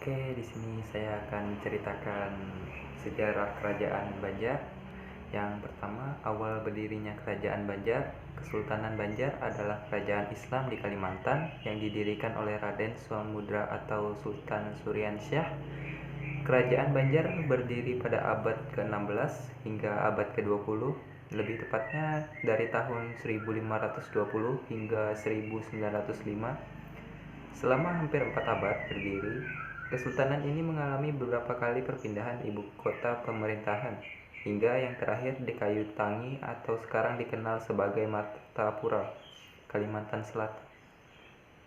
Oke, di sini saya akan menceritakan sejarah Kerajaan Banjar. Yang pertama, awal berdirinya Kerajaan Banjar. Kesultanan Banjar adalah kerajaan Islam di Kalimantan yang didirikan oleh Raden Swamudra atau Sultan Suryansyah. Kerajaan Banjar berdiri pada abad ke-16 hingga abad ke-20, lebih tepatnya dari tahun 1520 hingga 1905. Selama hampir 4 abad berdiri, kesultanan ini mengalami beberapa kali perpindahan ibu kota pemerintahan, hingga yang terakhir di Kayutangi atau sekarang dikenal sebagai Martapura, Kalimantan Selatan.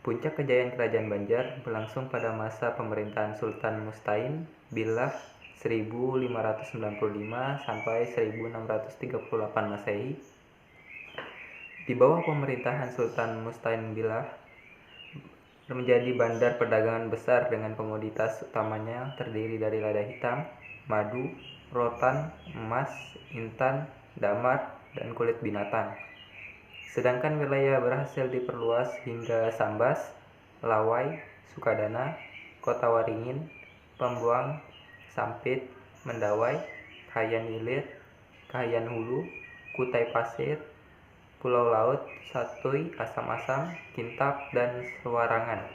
Puncak kejayaan Kerajaan Banjar berlangsung pada masa pemerintahan Sultan Mustain Billah 1595 sampai 1638 Masehi. Di bawah pemerintahan Sultan Mustain Billah menjadi bandar perdagangan besar dengan komoditas utamanya terdiri dari lada hitam, madu, rotan, emas, intan, damar, dan kulit binatang. Sedangkan wilayah berhasil diperluas hingga Sambas, Lawai, Sukadana, Kota Waringin, Pambuang, Sampit, Mendawai, Kahayan Hilir, Kahayan Hulu, Kutai Pasir, Pulau Laut, Satuy, Asam-Asam, Kintab, dan Sewarangan.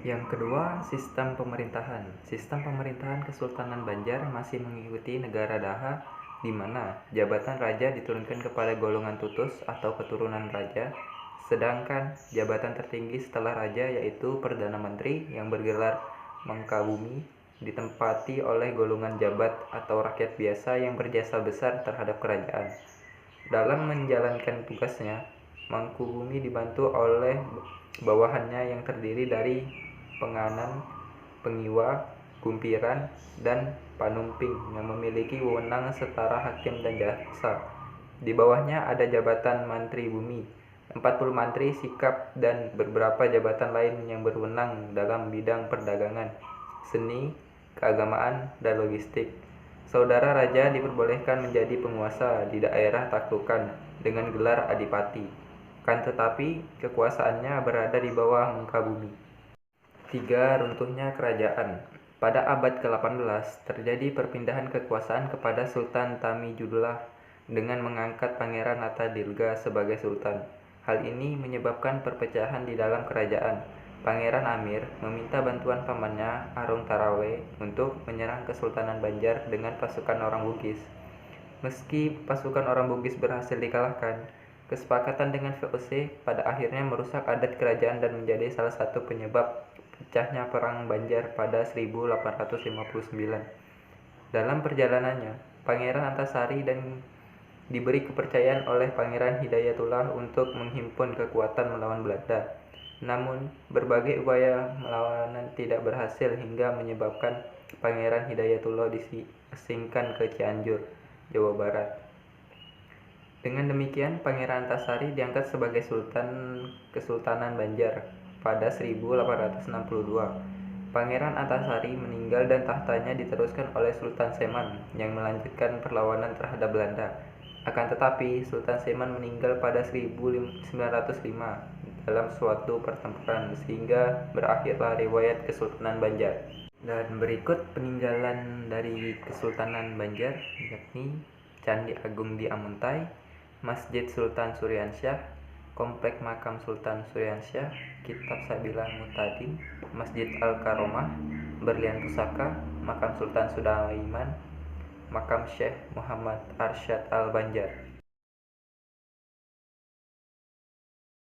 Yang kedua, sistem pemerintahan. Sistem pemerintahan Kesultanan Banjar masih mengikuti negara Daha, di mana jabatan raja diturunkan kepada golongan tutus atau keturunan raja, sedangkan jabatan tertinggi setelah raja yaitu Perdana Menteri yang bergelar Mangkabumi ditempati oleh golongan jabat atau rakyat biasa yang berjasa besar terhadap kerajaan. Dalam menjalankan tugasnya, Mangkubumi dibantu oleh bawahannya yang terdiri dari penganan, pengiwa, gumpiran, dan panumping yang memiliki wewenang setara hakim dan jaksa. Di bawahnya ada jabatan Mantri Bumi, 40 mantri sikap, dan beberapa jabatan lain yang berwenang dalam bidang perdagangan, seni, keagamaan, dan logistik. Saudara raja diperbolehkan menjadi penguasa di daerah taklukan dengan gelar adipati, kan tetapi kekuasaannya berada di bawah muka bumi. 3. Runtuhnya kerajaan. Pada abad ke-18 terjadi perpindahan kekuasaan kepada Sultan Tamijudullah dengan mengangkat Pangeran Atadirga sebagai sultan. Hal ini menyebabkan perpecahan di dalam kerajaan. Pangeran Amir meminta bantuan pamannya Arung Tarawe untuk menyerang Kesultanan Banjar dengan pasukan orang Bugis. Meski pasukan orang Bugis berhasil dikalahkan, kesepakatan dengan VOC pada akhirnya merusak adat kerajaan dan menjadi salah satu penyebab pecahnya Perang Banjar pada 1859. Dalam perjalanannya, Pangeran Antasari dan diberi kepercayaan oleh Pangeran Hidayatullah untuk menghimpun kekuatan melawan Belanda. Namun, berbagai upaya melawan tidak berhasil hingga menyebabkan Pangeran Hidayatullah diasingkan ke Cianjur, Jawa Barat. Dengan demikian, Pangeran Antasari diangkat sebagai Sultan Kesultanan Banjar pada 1862. Pangeran Antasari meninggal dan tahtanya diteruskan oleh Sultan Seman yang melanjutkan perlawanan terhadap Belanda. Akan tetapi, Sultan Seman meninggal pada 1905 dalam suatu pertempuran sehingga berakhirlah riwayat Kesultanan Banjar. Dan berikut peninggalan dari Kesultanan Banjar, yakni Candi Agung di Amuntai, Masjid Sultan Suryansyah, Komplek Makam Sultan Suryansyah, Kitab Sabila Mutadin, Masjid Al-Karomah, Berlian Pusaka, Makam Sultan Sudaiman, Makam Syekh Muhammad Arsyad Al-Banjar.